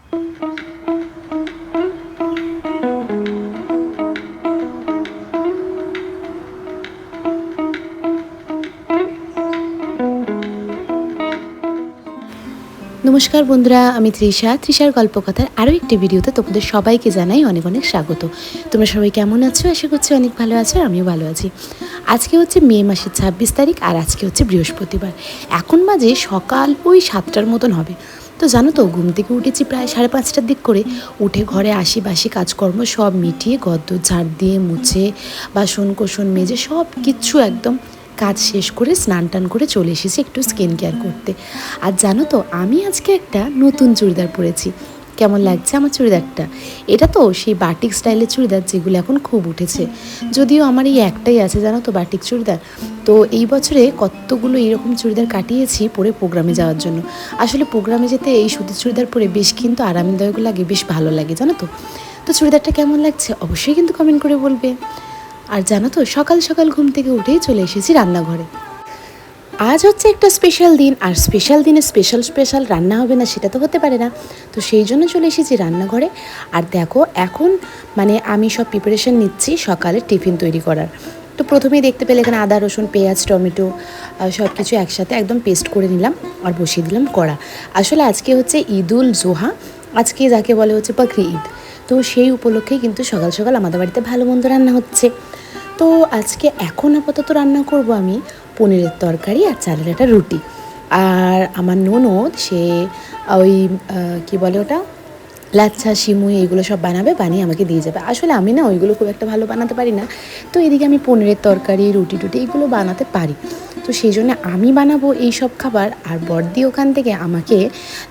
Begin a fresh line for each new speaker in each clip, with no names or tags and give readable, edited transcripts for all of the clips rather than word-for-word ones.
নমস্কার বন্ধুরা, আমি তৃষার গল্পকথার আরও একটি ভিডিওতে তোমাদের সবাইকে জানাই অনেক অনেক স্বাগত। তোমরা সবাই কেমন আছো? আশা করছি অনেক ভালো আছো, আমিও ভালো আছি। আজকে হচ্ছে মে মাসের 26 তারিখ, আর আজকে হচ্ছে বৃহস্পতিবার। এখন বাজে সকাল ওই 7টার মতন হবে। তো জানো তো, ঘুম থেকে উঠেছি প্রায় 5:30টার দিক করে। উঠে ঘরে বাসি কাজকর্ম সব মিটিয়ে ঘরদোর ঝাড় দিয়ে মুছে বাসন কোসন মেজে সব কিচ্ছু একদম কাজ শেষ করে স্নান টান করে চলে এসেছি একটু স্কিন কেয়ার করতে। আর জানো তো, আমি আজকে একটা নতুন চুড়িদার পরেছি। কেমন লাগছে আমার চুড়িদারটা? এটা তো সেই বাটিক স্টাইলের চুড়িদার যেগুলো এখন খুব উঠেছে। যদিও আমার এই একটাই আছে জানো তো, বাটিক চুড়িদার। তো এই বছরে কতগুলো এইরকম চুড়িদার কাটিয়েছি পরে প্রোগ্রামে যাওয়ার জন্য। আসলে প্রোগ্রামে যেতে এই সুতির চুড়িদার পরে বেশ কিন্তু আরামদায়ক লাগে, বেশ ভালো লাগে জানো তো। তো চুড়িদারটা কেমন লাগছে অবশ্যই কিন্তু কমেন্ট করে বলবে। আর জানো তো, সকাল সকাল ঘুম থেকে উঠেই চলে এসেছি রান্নাঘরে। আজ হচ্ছে একটা স্পেশাল দিন, আর স্পেশাল দিনে স্পেশাল রান্না হবে না সেটা তো হতে পারে না। তো সেই জন্য চলে এসেছি রান্নাঘরে। আর দেখো, এখন আমি সব প্রিপারেশন নিচ্ছি সকালে টিফিন তৈরি করার। তো প্রথমেই দেখতে পেলে এখানে আদা রসুন পেঁয়াজ টমেটো সব কিছু একসাথে একদম পেস্ট করে নিলাম আর বসিয়ে দিলাম কড়া। আসলে আজকে হচ্ছে ঈদুল জোহা, আজকে যাকে বলে হচ্ছে বকরি ঈদ। তো সেই উপলক্ষেই কিন্তু সকাল সকাল আমাদের বাড়িতে ভালো মন্দ রান্না হচ্ছে। তো আজকে এখন আপাতত রান্না করব আমি পনিরের তরকারি আর চালের একটা রুটি। আর আমার ননদ সে ওই কী বলে ওটা, লাচ্ছা সিমুই এগুলো সব বানিয়ে আমাকে দিয়ে যাবে। আসলে আমি না ওইগুলো খুব একটা ভালো বানাতে পারি না। তো এদিকে আমি পনিরের তরকারি রুটি এগুলো বানাতে পারি। তো সেই জন্য আমি বানাবো এই সব খাবার, আর বড়দি ওখান থেকে আমাকে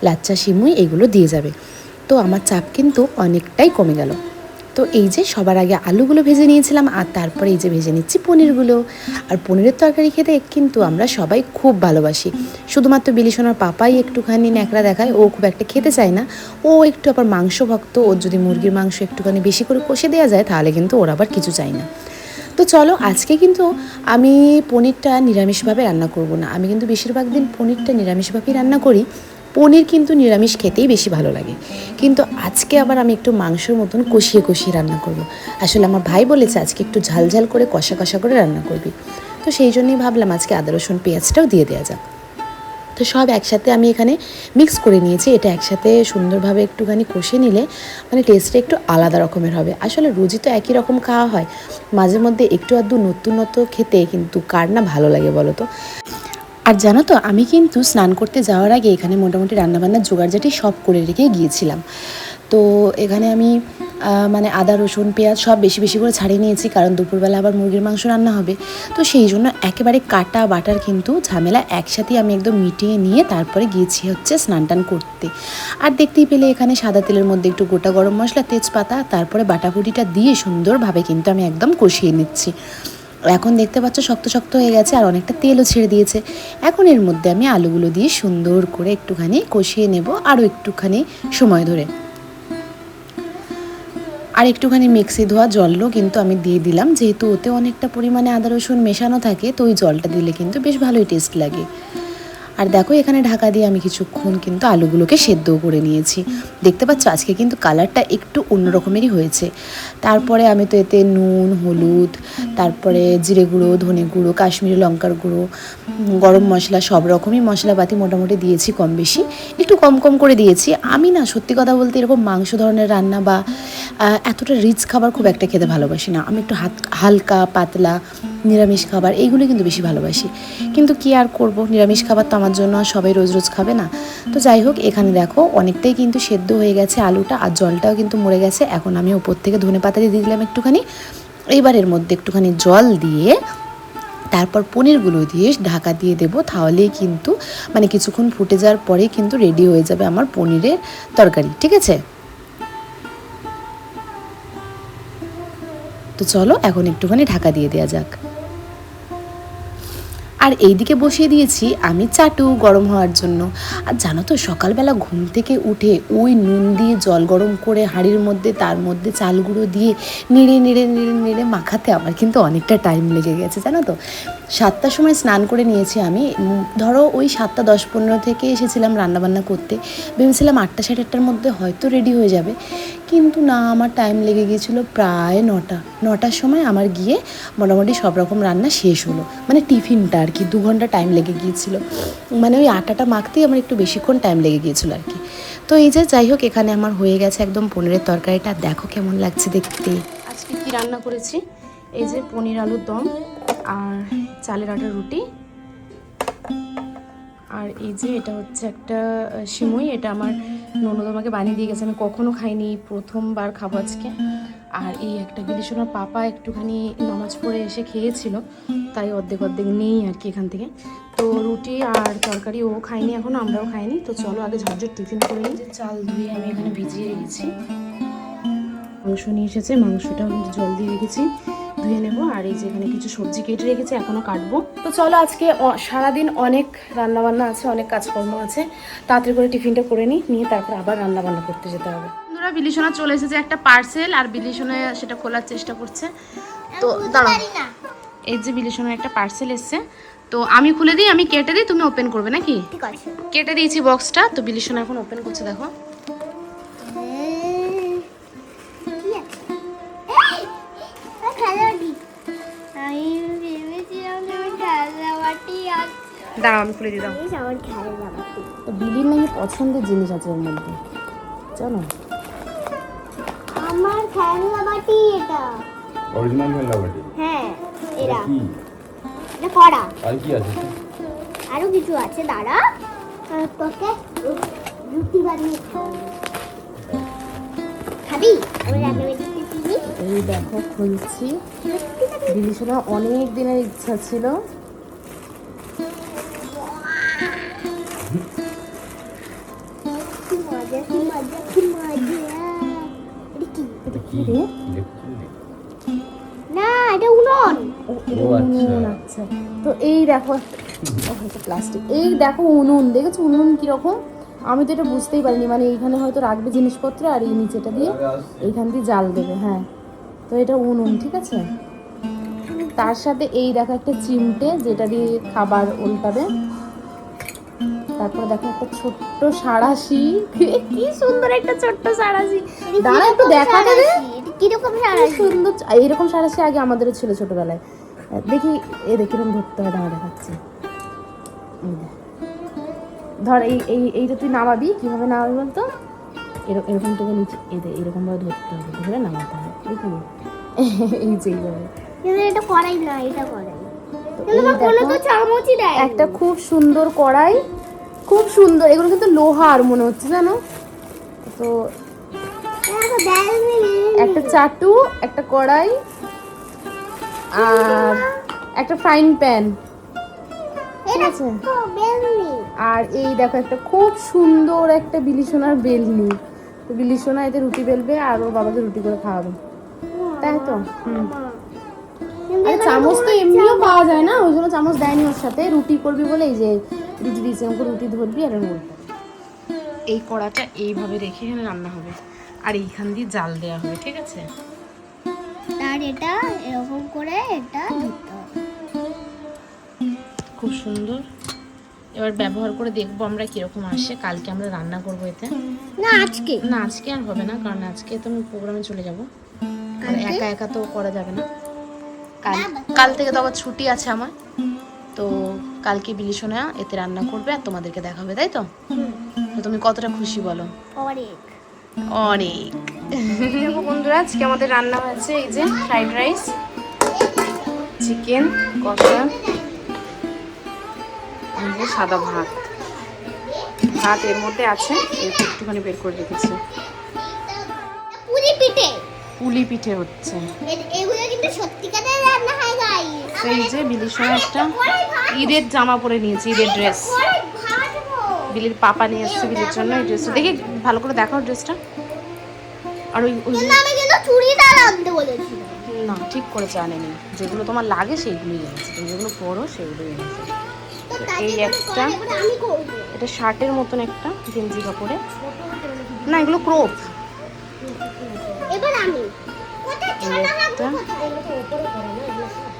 লাচ্ছা সিমুই এগুলো দিয়ে যাবে। তো আমার চাপ কিন্তু অনেকটাই কমে গেল। তো এই যে সবার আগে আলুগুলো ভেজে নিয়েছিলাম, আর তারপরে এই যে ভেজে নিচ্ছি পনিরগুলো। আর পনিরের তরকারি খেতে কিন্তু আমরা সবাই খুব ভালোবাসি। শুধুমাত্র বিলিশনার পাপাই একটুখানি ন্যাকড়া দেখায়, ও খুব একটা খেতে চায় না। ও একটু আবার মাংস ভক্ত, ওর যদি মুরগির মাংস একটুখানি বেশি করে কষে দেওয়া যায় তাহলে কিন্তু ওর আবার কিছু চাই না। তো চলো, আজকে কিন্তু আমি পনিরটা নিরামিষভাবে রান্না করব না। আমি কিন্তু বেশিরভাগ দিন পনিরটা নিরামিষভাবেই রান্না করি। পনির কিন্তু নিরামিষ খেতেই বেশি ভালো লাগে। কিন্তু আজকে আবার আমি একটু মাংসের মতন কষিয়ে রান্না করব। আসলে আমার ভাই বলেছে আজকে একটু ঝাল করে কষা করে রান্না করবি। তো সেই জন্যই ভাবলাম আজকে আদা রসুন পেঁয়াজটাও দিয়ে দেওয়া যাক। তো সব একসাথে আমি এখানে মিক্স করে নিয়েছি। এটা একসাথে সুন্দরভাবে একটুখানি কষে নিলে টেস্টটা একটু আলাদা রকমের হবে। আসলে রোজই তো একই রকম খাওয়া হয়, মাঝে মধ্যে একটু আধটু নতুন খেতে কিন্তু কার না ভালো লাগে বলো তো। আর জানো তো, আমি কিন্তু স্নান করতে যাওয়ার আগে এখানে মোটামুটি রান্নাবান্নার জোগাড়জাটি সব করে রেখে গিয়েছিলাম। তো এখানে আমি আদা রসুন পেঁয়াজ সব বেশি করে ছাড়িয়ে নিয়েছি, কারণ দুপুরবেলা আবার মুরগির মাংস রান্না হবে। তো সেই জন্য একেবারে কাটা বাটার কিন্তু ঝামেলা একসাথেই আমি একদম মিটিয়ে নিয়ে তারপরে গিয়েছি হচ্ছে স্নান টান করতে। আর দেখতেই পেলে এখানে সাদা তেলের মধ্যে একটু গোটা গরম মশলা তেজপাতা তারপরে বাটাবুটিটা দিয়ে সুন্দরভাবে কিন্তু আমি একদম কষিয়ে নিচ্ছি। এখন দেখতে পাচ্ছ শক্ত হয়ে গেছে আর অনেকটা তেলও ছেড়ে দিয়েছে। এখন এর মধ্যে আমি আলুগুলো দিয়ে সুন্দর করে একটুখানি কষিয়ে নেব আরও একটুখানি সময় ধরে। আর একটুখানি মিক্সি ধোয়া জলও কিন্তু আমি দিয়ে দিলাম, যেহেতু ওতে অনেকটা পরিমাণে আদা রসুন মেশানো থাকে। তো ওই জলটা দিলে কিন্তু বেশ ভালোই টেস্ট লাগে। আর দেখো, এখানে ঢাকা দিয়ে আমি কিছুক্ষণ কিন্তু আলুগুলোকে সেদ্ধও করে নিয়েছি। দেখতে পাচ্ছ আজকে কিন্তু কালারটা একটু অন্যরকমেরই হয়েছে। তারপরে আমি তো এতে নুন হলুদ তারপরে জিরে গুঁড়ো ধনে গুঁড়ো কাশ্মীরি লঙ্কার গুঁড়ো গরম মশলা সব রকমই মশলাপাতি মোটামুটি দিয়েছি, কম বেশি একটু কম করে দিয়েছি। আমি না সত্যি কথা বলতে এরকম মাংস ধরনের রান্না বা এতটা রিচ খাবার খুব একটা খেতে ভালোবাসি না। আমি একটু হালকা পাতলা নিরামিষ খাবার এইগুলো কিন্তু বেশি ভালোবাসি। কিন্তু কি আর করব, নিরামিষ খাবার তো আমার জন্য সবাই রোজ খাবে না। তো যাই হোক, এখানে দেখো অনেকটাই কিন্তু সেদ্ধ হয়ে গেছে আলুটা, আর জলটাও কিন্তু মরে গেছে। এখন আমি ওপর থেকে ধনেপাতা দিয়ে দিলাম একটুখানি। এইবার এর মধ্যে একটুখানি জল দিয়ে তারপর পনিরগুলো দিয়ে ঢাকা দিয়ে দেবো। তাহলেই কিন্তু কিছুক্ষণ ফুটে যাওয়ার পরেই কিন্তু রেডি হয়ে যাবে আমার পনিরের তরকারি, ঠিক আছে? তো চলো এখন একটুখানি ঢাকা দিয়ে দেওয়া যাক। আর এইদিকে বসিয়ে দিয়েছি আমি চাটু গরম হওয়ার জন্য। আর জানো তো সকালবেলা ঘুম থেকে উঠে ওই নুন দিয়ে জল গরম করে হাঁড়ির মধ্যে তার মধ্যে চাল গুঁড়ো দিয়ে নেড়ে নেড়ে নেড়ে নেড়ে মাখাতে আমার কিন্তু অনেকটা টাইম লেগে গেছে জানো তো। 7টার সময় স্নান করে নিয়েছি আমি, ধরো ওই 7টা 10-15 থেকে এসেছিলাম রান্নাবান্না করতে। ভেবেছিলাম 8টা 8:30টার মধ্যে হয়তো রেডি হয়ে যাবে, কিন্তু না, আমার টাইম লেগে গিয়েছিলো প্রায় 9টার সময় আমার গিয়ে মোটামুটি সব রকম রান্না শেষ হলো, মানে টিফিনটা আর কি। 2 ঘন্টা টাইম লেগে গিয়েছিলো, মানে ওই আটাটা মাখতেই আমার একটু বেশিক্ষণ টাইম লেগে গিয়েছিলো আর কি। তো এই যে যাই হোক, এখানে আমার হয়ে গেছে একদম পনিরের তরকারিটা, দেখো কেমন লাগছে দেখতে।
আজকে কি রান্না করেছি, এই যে পনির আলুর দম আর চালের আটার রুটি, আর এই যে এটা হচ্ছে একটা সিমুই, এটা আমার ননদ আমাকে বানিয়ে দিয়ে গেছে, আমি কখনো খাইনি, প্রথমবার খাবো আজকে। আর এই একটা বিদেশনার পাপা একটুখানি নামাজ পড়ে এসে খেয়েছিল, তাই অর্ধেক অর্ধেক নেই আর কি এখান থেকে। তো রুটি আর তরকারি ও খাইনি, এখনো আমরাও খাইনি। তো চলো আগে ঝটঝট টিফিন করে নিই। চাল ধুয়ে আমি এখানে ভিজিয়ে রেখেছি, মাংস নিয়ে এসেছে, মাংসটা জল দিয়ে রেখেছি, ধুয়ে নেবো। আর এই যে এখানে কিছু সবজি কেটে রেখেছি, এখনো কাটবো। তো চলো আজকে সারাদিন অনেক রান্নাবান্না আছে, অনেক কাজকর্ম আছে, তাড়াতাড়ি করে টিফিনটা করে নিয়ে তারপর আবার রান্নাবান্না করতে যেতে হবে। বন্ধুরা, বিলিসোনা চলে এসেছে একটা পার্সেল, আর বিলিসোনা সেটা খোলার চেষ্টা করছে। তো দাঁড়াও, এই যে বিলিসোনার একটা পার্সেল এসছে, তো আমি খুলে দিই, আমি কেটে দিই, তুমি ওপেন করবে নাকি? ঠিক আছে, কেটে দিয়েছি বক্সটা। তো বিলিসোনা এখন ওপেন করছে, দেখো। দাঁড়াও আমি খুলে দিলাম। তো বিলির নাকি পছন্দের জিনিস আছে এর মধ্যে, জানো?
আমার খেলনা বাটি, এটা
অরিজিনাল খেলনা বাটি।
হ্যাঁ, এরা
কি
এটা করা।
আর কি আছে?
আরো কিছু আছে, দাঁড়া তোকে রুটি বানিয়ে খাবি। আমি রান্না করতেছি।
এই দেখো খুলছি, বিলিসোনা অনেক দিনের ইচ্ছা ছিল।
কি মজা, কি মজা, কি মজা।
এটা কি রে?
না, এটা উনুন।
ও আচ্ছা।
আচ্ছা, তো এই দেখো, হয়তো প্লাস্টিক, এই দেখো উনুন, দেখেছো উনুন কিরকম? আমি তো এটা বুঝতেই পারিনি, মানে এইখানে হয়তো রাখবে জিনিসপত্র আর এই নিচেটা দিয়ে এইখান দিয়ে জাল দেবে। হ্যাঁ, তো এটা উনুন, ঠিক আছে। তার সাথে এই দেখো একটা চিমটে, যেটা দিয়ে খাবার উল্টাবে। তারপরে দেখো একটা ছোট্ট সাঁড়াশি, কি সুন্দর একটা ছোট্ট সাঁড়াশি। দাঁড়া একটু দেখাতে দে,
কিরকম
সুন্দর। এইরকম সাঁড়াশি আগে আমাদেরও ছিল ছোটবেলায়। দেখি এ দেখি এরকম ধরতে হয়, দাঁড়া দেখাচ্ছি। ধর এইটা তুই নামাবি, কিভাবে নামাবি বলতো? এরকম তোকে নিচে এরকম ভাবে ধরতে হবে, ধরে নামাতে হয়, দেখি এই যে এইভাবে।
এটা করাই না, এটা করাই। তো চামচই দেয়।
একটা খুব সুন্দর কড়াই, খুব সুন্দর। এগুলো কিন্তু লোহার মনে হচ্ছে, জানো তো। একটা চাটু, একটা কড়াই, আর একটা ফ্রাইং প্যান, ঠিক আছে। আর এই দেখো একটা খুব সুন্দর একটা বিলিসোনার বেলনি। তো বিলিসোনা এতে রুটি বেলবে আর ওর বাবাকে রুটি করে খাওয়াবে, তাই তো। আরে চামচ তো এমনিও পাওয়া যায় না, ওই জন্য চামচ দেয়নি ওর সাথে। রুটি করবি বলে এই যে রুটি দিয়েছে, আমাকে রুটি ধরবি আর উল্টো। এই কড়াটা এইভাবে রেখে এখানে রান্না হবে, আর এইখান দিয়ে জাল দেওয়া হবে, ঠিক আছে।
আর এটা এরকম করে এটা ধরতে হবে।
খুব সুন্দর। এবার ব্যবহার করে দেখবো আমরা কিরকম আসে। কালকে আমরা রান্না করবো এতে।
না আজকে
না, আজকে আর হবে না, কারণ আজকে তো আমি প্রোগ্রামে চলে যাবো, আর একা একা তো করা যাবে না। কাল থেকে তো আবার ছুটি আছে আমার, তো কালকে বিলিসোনা এতে রান্না করবে আর তোমাদেরকে দেখাবে, তাই তো। তো তুমি কতটা খুশি বলো?
অনেক
অনেক। দেখো বন্ধুরা, আজকে আমাদের রান্না হয়েছে এই যে ফ্রাইড রাইস, চিকেন কষা, এই যে সাদা ভাত। ভাত এর মধ্যে আছে, একটুখানি বের করে রেখেছি।
পুরি পিঠে,
পুলি পিঠে হচ্ছে।
এগুলো কিন্তু সত্যিকারের রান্না হয় গাইস।
এই যে বিলিসোনা একটা ঈদের জামা পরে নিয়েছে, ঈদের ড্রেস। বিলির পাপা নিয়ে এসেছে বিলির জন্য এই ড্রেসটা। দেখি ভালো করে দেখাও ড্রেসটা। আর ওই
আমি কিন্তু চুড়িদার আনতে বলেছিলাম।
না ঠিক করেছে আনেনি, যেগুলো তোমার লাগে সেইগুলোই এনেছে, তুমি যেগুলো পরো সেগুলোই এনেছে।
তো
এই একটা,
আমি করবো।
এটা শার্টের মতন একটা গেঞ্জি কাপড়ে, না এগুলো ক্রপ।
এবার আমি কোথায়
এই
ছাড়া
একটা,
রাখবো কোথায়? এগুলো তো উপরে করা না, এগুলো সব।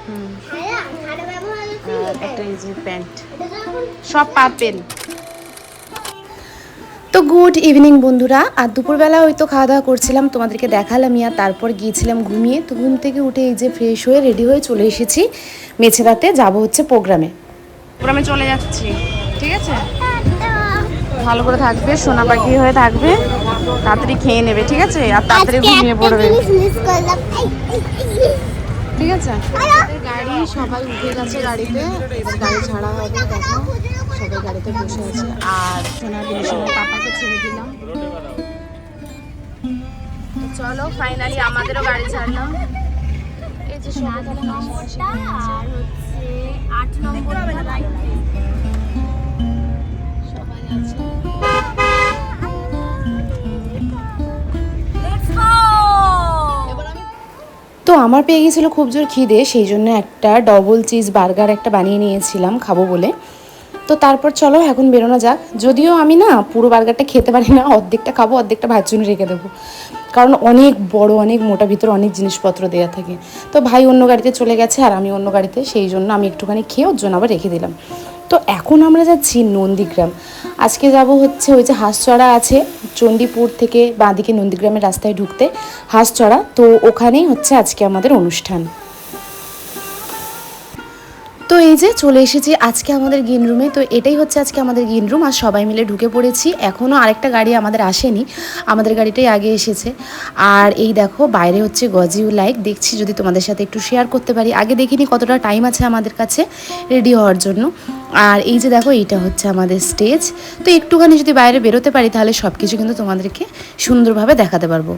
ছায়া ছাড়া ব্যবহার হচ্ছে
আর
এটা।
একটা এই যে প্যান্ট,
এটা যখন
সব পাবেন।
তো গুড ইভিনিং বন্ধুরা। আর দুপুরবেলা ওই তো খাওয়া দাওয়া করছিলাম, তোমাদেরকে দেখালামই, আর তারপর গিয়েছিলাম ঘুমিয়ে। তো ঘুম থেকে উঠে এই যে ফ্রেশ হয়ে রেডি হয়ে চলে এসেছি মেছেদাতে, যাব হচ্ছে প্রোগ্রামে।
প্রোগ্রামে চলে যাচ্ছি, ঠিক আছে? ভালো করে থাকবে, সোনা পাখি হয়ে থাকবে, তাড়াতাড়ি খেয়ে নেবে, ঠিক আছে? আর তাড়াতাড়ি ঘুমিয়ে পড়বে,
মিস করলাম।
ঠিক আছে? গাড়ি সবাই উঠে গেছে গাড়িতে, এবার গাড়ি ছাড়া হবে। দেখো সবাই গাড়িতে বসে আছে, আর সোনার সোনার পাপাকে ছেড়ে দিলাম। তো চলো ফাইনালি আমাদেরও গাড়ি ছাড়লাম। এই যে সবাই
আর হচ্ছে 8 নম্বরটা রাইট।
সবাই আছে।
তো আমার পেয়ে গেছিলো খুব জোর খিদে, সেই জন্য একটা ডবল চিজ বার্গার একটা বানিয়ে নিয়েছিলাম খাবো বলে। তো তারপর চলো এখন বেরোনো যাক। যদিও আমি না পুরো বার্গারটা খেতে পারি না, অর্ধেকটা খাবো, অর্ধেকটা ভাইয়ের জন্য রেখে দেবো, কারণ অনেক বড় অনেক মোটা, ভিতরে অনেক জিনিসপত্র দেওয়া থাকে। তো ভাই অন্য গাড়িতে চলে গেছে আর আমি অন্য গাড়িতে, সেই জন্য আমি একটুখানি খেয়ে ওর জন্য আবার রেখে দিলাম। তো এখন আমরা যাচ্ছি নন্দীগ্রাম। আজকে যাব হচ্ছে ওই যে হাঁসচড়া আছে চণ্ডীপুর থেকে বাঁদিকে নন্দীগ্রামের রাস্তায় ঢুকতে, হাঁসচড়া, তো ওখানেই হচ্ছে আজকে আমাদের অনুষ্ঠান। তো এই যে চলে এসেছি আজকে আমাদের গ্রিন রুমে। তো এটাই হচ্ছে আজকে আমাদের গ্রিন রুম, আর সবাই মিলে ঢুকে পড়েছি। এখনও আরেকটা গাড়ি আমাদের আসেনি, আমাদের গাড়িটাই আগে এসেছে। আর এই দেখো বাইরে হচ্ছে গজিউ লাইট দেখছি, যদি তোমাদের সাথে একটু শেয়ার করতে পারি। আগে দেখিনি কতটা টাইম আছে আমাদের কাছে রেডি হওয়ার জন্য। আর এই যে দেখো এইটা হচ্ছে আমাদের স্টেজ। তো একটুখানি যদি বাইরে বেরোতে পারি তাহলে সব কিছু কিন্তু তোমাদেরকে সুন্দরভাবে দেখাতে পারবো।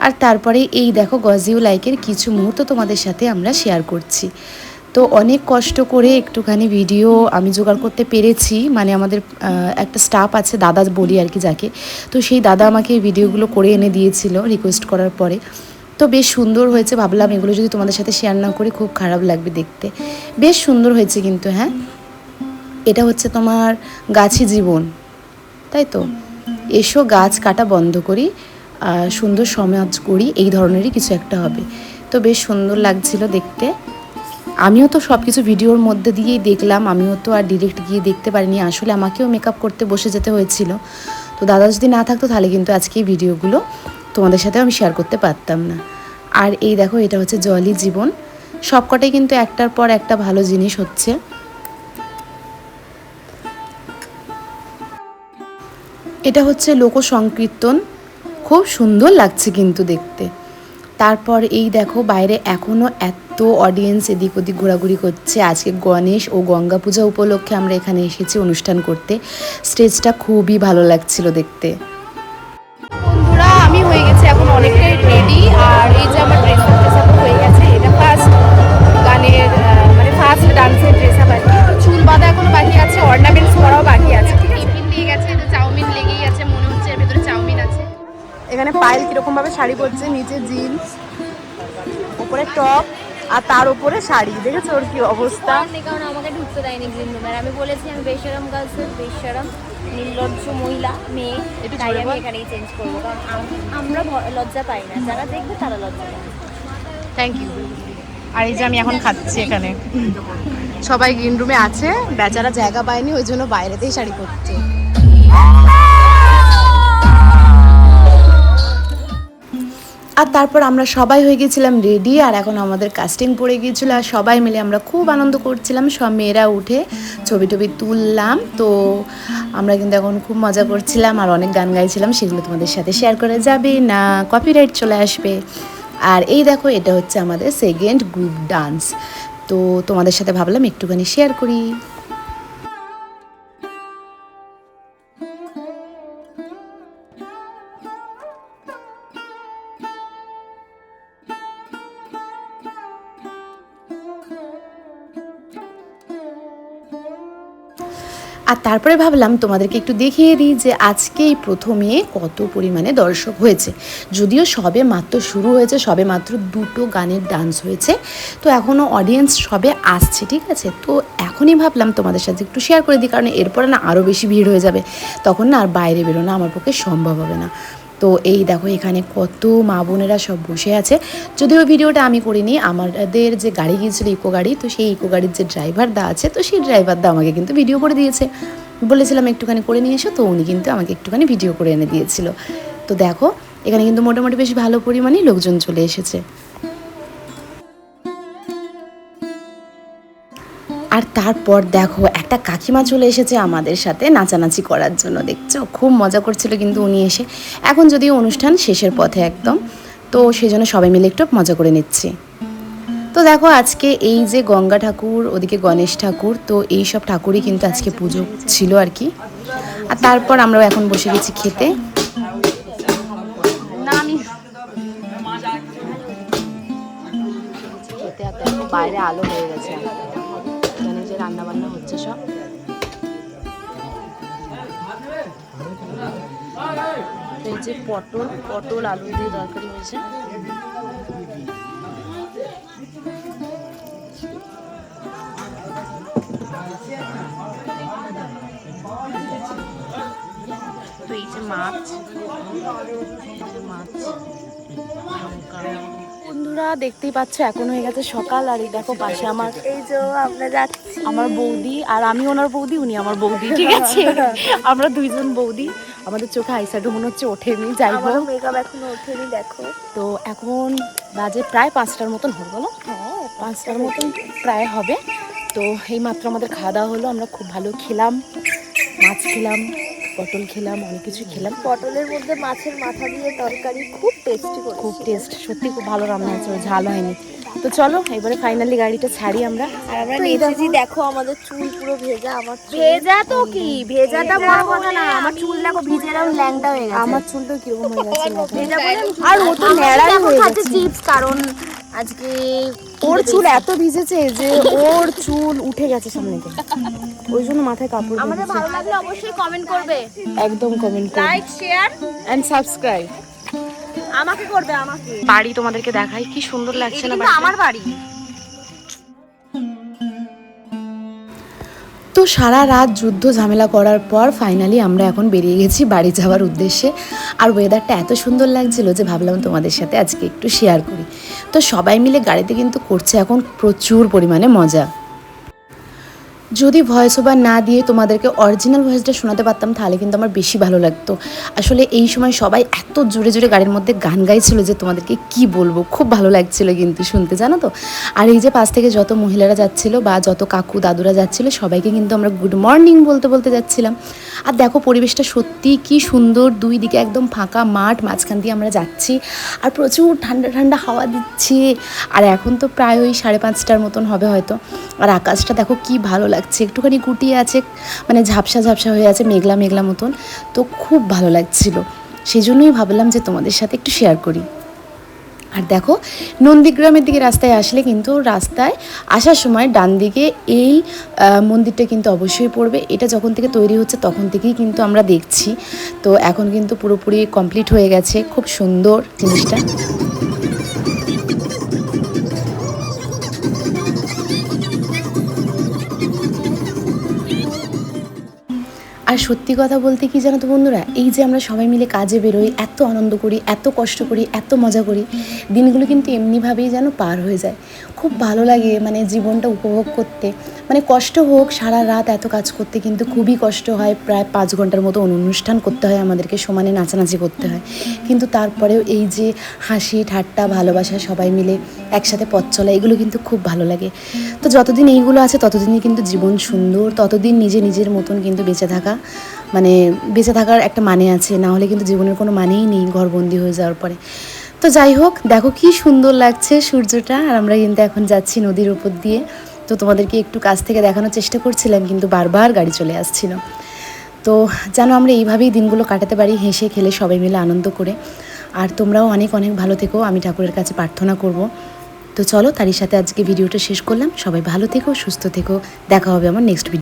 আর তারপরে এই দেখো গজিউ লাইকের কিছু মুহূর্ত তোমাদের সাথে আমরা শেয়ার করছি। তো অনেক কষ্ট করে একটুখানি ভিডিও আমি জোগাড় করতে পেরেছি, মানে আমাদের একটা স্টাফ আছে, দাদা বলি আর কি যাকে, তো সেই দাদা আমাকে এই ভিডিওগুলো করে এনে দিয়েছিল রিকোয়েস্ট করার পরে। তো বেশ সুন্দর হয়েছে, ভাবলাম এগুলো যদি তোমাদের সাথে শেয়ার না করি খুব খারাপ লাগবে দেখতে। বেশ সুন্দর হয়েছে কিন্তু। হ্যাঁ, এটা হচ্ছে তোমার গাছি জীবন, তাই তো? এসো গাছ কাটা বন্ধ করি, সুন্দর সমাজ করি, এই ধরনেরই কিছু একটা হবে। তো বেশ সুন্দর লাগছিল দেখতে। আমিও তো সব কিছু ভিডিওর মধ্যে দিয়েই দেখলাম, আমিও তো আর ডিরেক্ট গিয়ে দেখতে পারিনি, আসলে আমাকেও মেকআপ করতে বসে যেতে হয়েছিল। তো দাদা যদি না থাকতো তাহলে কিন্তু আজকে এই ভিডিওগুলো তোমাদের সাথে আমি শেয়ার করতে পারতাম না। আর এই দেখো এটা হচ্ছে জলই জীবন, সবকটাই কিন্তু একটার পর একটা ভালো জিনিস হচ্ছে। এটা হচ্ছে লোক সংকীর্তন, খুব সুন্দর লাগছে কিন্তু দেখতে। তারপর এই দেখো বাইরে এখনও এত অডিয়েন্স এদিক ওদিক ঘোরাঘুরি করছে। আজকে গণেশ ও গঙ্গা পূজা উপলক্ষে আমরা এখানে এসেছি অনুষ্ঠান করতে। স্টেজটা খুবই ভালো লাগছিল দেখতে।
বন্ধুরা আমি হয়ে গেছি এখন অনেকটাই রেডি, আর এই যে আমার ড্রেস আপ হয়ে গেছে, এটা ফার্স্ট গানের মানে ফার্স্ট ডান্সের ড্রেস আপ আর কি। তো চুল বাঁধা এখনো বাকি আছে, অর্নামেন্টস করাও বাকি আছে। টিফিন দিয়ে গেছে, এটা চাউমিন লেগেই আছে, মনে হচ্ছে এর ভেতরে চাউমিন আছে। এখানে পায়েল কিরকম ভাবে শাড়ি পরছে, নিচে জিন্স, উপরে টপ, আর তার উপরে শাড়ি। দেখেছো ওর কি অবস্থা?
কারণ আমাকে ঢুকতে দেয়নি গ্রিন রুমে। আমি বলেছি আমি বেশরম গার্লসের বেশরম নির্লজ্জ মহিলা মেয়ে, তাই আমি এখানেই চেঞ্জ করবো, কারণ আমরা লজ্জা পাই না, যারা দেখবে তারা লজ্জা পায়।
Thank you. আর এই যে আমি এখন খাচ্ছি এখানে, সবাই গ্রিন রুমে আছে, বেচারা জায়গা পায়নি, ওই জন্য বাইরেতেই শাড়ি পরছে।
আর তারপর আমরা সবাই হয়ে গেছিলাম রেডি, আর এখন আমাদের কাস্টিং পড়ে গিয়েছিলো, আর সবাই মিলে আমরা খুব আনন্দ করছিলাম, সব মেয়েরা উঠে ছবি টবি তুললাম। তো আমরা কিন্তু এখন খুব মজা করছিলাম আর অনেক গান গাইছিলাম, সেগুলো তোমাদের সাথে শেয়ার করা যাবে না, কপিরাইট চলে আসবে। আর এই দেখো এটা হচ্ছে আমাদের সেকেন্ড গ্রুপ ডান্স, তো তোমাদের সাথে ভাবলাম একটুখানি শেয়ার করি। আর তারপরে ভাবলাম তোমাদেরকে একটু দেখিয়ে দিই যে আজকে এই প্রথমে কত পরিমাণে দর্শক হয়েছে। যদিও সবে মাত্র শুরু হয়েছে, সবে মাত্র 2টো গানের ডান্স হয়েছে, তো এখনও অডিয়েন্স সবে আসছে, ঠিক আছে। তো এখনই ভাবলাম তোমাদের সাথে একটু শেয়ার করে দিই, কারণ এরপরে না আরও বেশি ভিড় হয়ে যাবে, তখন না আর বাইরে বেরোনো আমার পক্ষে সম্ভব হবে না। তো এই দেখো এখানে কত মা বোনেরা সব বসে আছে। যদিও ভিডিওটা আমি করিনি, আমাদের যে গাড়ি গিয়েছিল ইকো গাড়ি, তো সেই ইকো গাড়ির যে ড্রাইভার দা আছে, তো সেই ড্রাইভার দা আমাকে কিন্তু ভিডিও করে দিয়েছে। বলেছিলাম একটুখানি করে নিয়ে এসো, তো উনি কিন্তু আমাকে একটুখানি ভিডিও করে এনে দিয়েছিল। তো দেখো এখানে কিন্তু মোটামুটি বেশ ভালো পরিমাণেই লোকজন চলে এসেছে। আর তারপর দেখো একটা কাকিমা চলে এসেছে আমাদের সাথে নাচানাচি করার জন্য, দেখছো খুব মজা করছিল কিন্তু উনি এসে। এখন যদিও অনুষ্ঠান শেষের পথে একদম, তো সেই জন্য সবাই মিলে একটু মজা করে নিচ্ছি। তো দেখো আজকে এই যে গঙ্গা ঠাকুর, ওদিকে গণেশ ঠাকুর, তো এই সব ঠাকুরই কিন্তু আজকে পুজো ছিল আর কি। আর তারপর আমরাও এখন বসে গেছি খেতে। বাইরে আলো হয়ে গেছে, এখানে যে রান্না বান্না হচ্ছে সব। এই যে পটল আলু দিয়ে তরকারি হয়েছে। তো এই যে মাছ, বন্ধুরা দেখতেই পাচ্ছ এখন হয়ে গেছে সকাল। আর এই দেখো পাশে আমার,
এই যে আমরা যাচ্ছি,
আমার বৌদি, আর আমি ওনার বৌদি, উনি আমার বৌদি, ঠিক আছে। আমরা দুইজন বৌদি, আমাদের চোখে আইশ্যাডো মনে হচ্ছে ওঠেনি, যাই হোক
মেকআপ এখনো ওঠেনি দেখো।
তো এখন বাজে প্রায় 5টার মতন হবে, বলো 5টার মতন প্রায় হবে। তো এই মাত্র আমাদের খাওয়া দাওয়া হলো, আমরা খুব ভালো খেলাম, মাছ খেলাম, পটল খেলাম, অনেক কিছু খেলাম।
পটলের মধ্যে মাছের মাথা দিয়ে তরকারি খুব টেস্টি,
খুব টেস্ট, সত্যি খুব ভালো রান্না হয়েছে, ঝাল হয়নি। তো চলো এবারে ফাইনালি গাড়িটা ছাড়ি আমরা।
আর আমরা নেচেছি, দেখো আমাদের চুল পুরো ভেজা। আমার ভেজা তো কি, ভেজাটা বড় কথা না, আমার চুল দেখো ভিজে এরকম ল্যাংটা হয়ে গেছে।
আমার চুলটা কিরকম হয়ে গেছে,
আর ও তো ন্যাড়াই হয়ে গেছে চিপস, কারণ আজকে
ওর চুল এত ভিজেছে যে ওর চুল উঠে গেছে সামনে থেকে, ওই জন্য মাথায় কাপড়।
আমাদের ভালো লাগলে অবশ্যই কমেন্ট করবে,
একদম কমেন্ট করবে,
লাইক শেয়ার
এন্ড সাবস্ক্রাইব
আমাকে করবে। আমাকে
বাড়ি তোমাদেরকে দেখাই, কি সুন্দর লাগছে না
আমার বাড়ি।
তো সারা রাত যুদ্ধ ঝামেলা করার পর ফাইনালি আমরা এখন বেরিয়ে গেছি বাড়ি যাওয়ার উদ্দেশ্যে। আর ওয়েদারটা এত সুন্দর লাগছিল যে ভাবলাম তোমাদের সাথে আজকে একটু শেয়ার করি। তো সবাই মিলে গাড়িতে কিন্তু করছে এখন প্রচুর পরিমাণে মজা। যদি ভয়েস ওভার না দিয়ে তোমাদেরকে অরিজিনাল ভয়েসটা শোনাতে পারতাম তাহলে কিন্তু আমার বেশি ভালো লাগতো। আসলে এই সময় সবাই এত জোরে জোরে গাড়ির মধ্যে গান গাইছিল যে তোমাদেরকে কি বলবো, খুব ভালো লাগছিল কিন্তু শুনতে, জানো তো। আর এই যে পাশ থেকে যত মহিলারা যাচ্ছিল বা যত কাকু দাদুরা যাচ্ছিল সবাইকে কিন্তু আমরা গুড মর্নিং বলতে বলতে যাচ্ছিলাম। আর দেখো পরিবেশটা সত্যি কি সুন্দর, দুই দিকে একদম ফাঁকা মাঠ, মাঝখান দিয়ে আমরা যাচ্ছি আর প্রচুর ঠান্ডা ঠান্ডা হাওয়া দিচ্ছে। আর এখন তো প্রায় ওই 5:30টার মতন হবে হয়তো। আর আকাশটা দেখো কি ভালো লাগছে, একটুখানি গুটিয়ে আছে, মানে ঝাপসা ঝাপসা হয়ে আছে, মেঘলা মেঘলা মতন, তো খুব ভালো লাগছিল। সেই জন্যই ভাবলাম যে তোমাদের সাথে একটু শেয়ার করি। আর দেখো নন্দীগ্রামের দিকে রাস্তায় আসলে কিন্তু রাস্তায় আসার সময় ডান দিকে এই মন্দিরটা কিন্তু অবশ্যই পড়বে। এটা যখন থেকে তৈরি হচ্ছে তখন থেকেই কিন্তু আমরা দেখছি, তো এখন কিন্তু পুরোপুরি কমপ্লিট হয়ে গেছে, খুব সুন্দর জিনিসটা। আর সত্যি কথা বলতে কি জানো তো বন্ধুরা, এই যে আমরা সবাই মিলে কাজে বেরোই, এত আনন্দ করি, এত কষ্ট করি, এত মজা করি, দিনগুলো কিন্তু এমনিভাবেই যেন পার হয়ে যায়। খুব ভালো লাগে মানে জীবনটা উপভোগ করতে। মানে কষ্ট হোক, সারা রাত এত কাজ করতে কিন্তু খুবই কষ্ট হয়, প্রায় 5 ঘন্টার মতো অনুষ্ঠান করতে হয় আমাদেরকে, সমানে নাচানাচি করতে হয়, কিন্তু তারপরেও এই যে হাসি ঠাট্টা ভালোবাসা সবাই মিলে একসাথে পথ চলা, এগুলো কিন্তু খুব ভালো লাগে। তো যতদিন এইগুলো আছে ততদিনই কিন্তু জীবন সুন্দর, ততদিন নিজের মতন কিন্তু বেঁচে থাকা, মানে বেঁচে থাকার একটা মানে আছে, না হলে কিন্তু জীবনের কোনো মানেই নেই ঘরবন্দি হয়ে যাওয়ার পরে। তো যাই হোক, দেখো কি সুন্দর লাগছে সূর্যটা। আর আমরা কিন্তু এখন যাচ্ছি নদীর উপর দিয়ে। তো তোমাদেরকে একটু কাছ থেকে দেখানোর চেষ্টা করছিলাম কিন্তু বারবার গাড়ি চলে আসছিল। তো যেন আমরা এইভাবেই দিনগুলো কাটাতে পারি, হেসে খেলে সবাই মিলে আনন্দ করে। আর তোমরাও অনেক অনেক ভালো থেকো, আমি ঠাকুরের কাছে প্রার্থনা করব। তো চলো তারই সাথে আজকে ভিডিওটা শেষ করলাম। সবাই ভালো থেকো, সুস্থ থেকো, দেখা হবে আমার নেক্সট ভিডিও।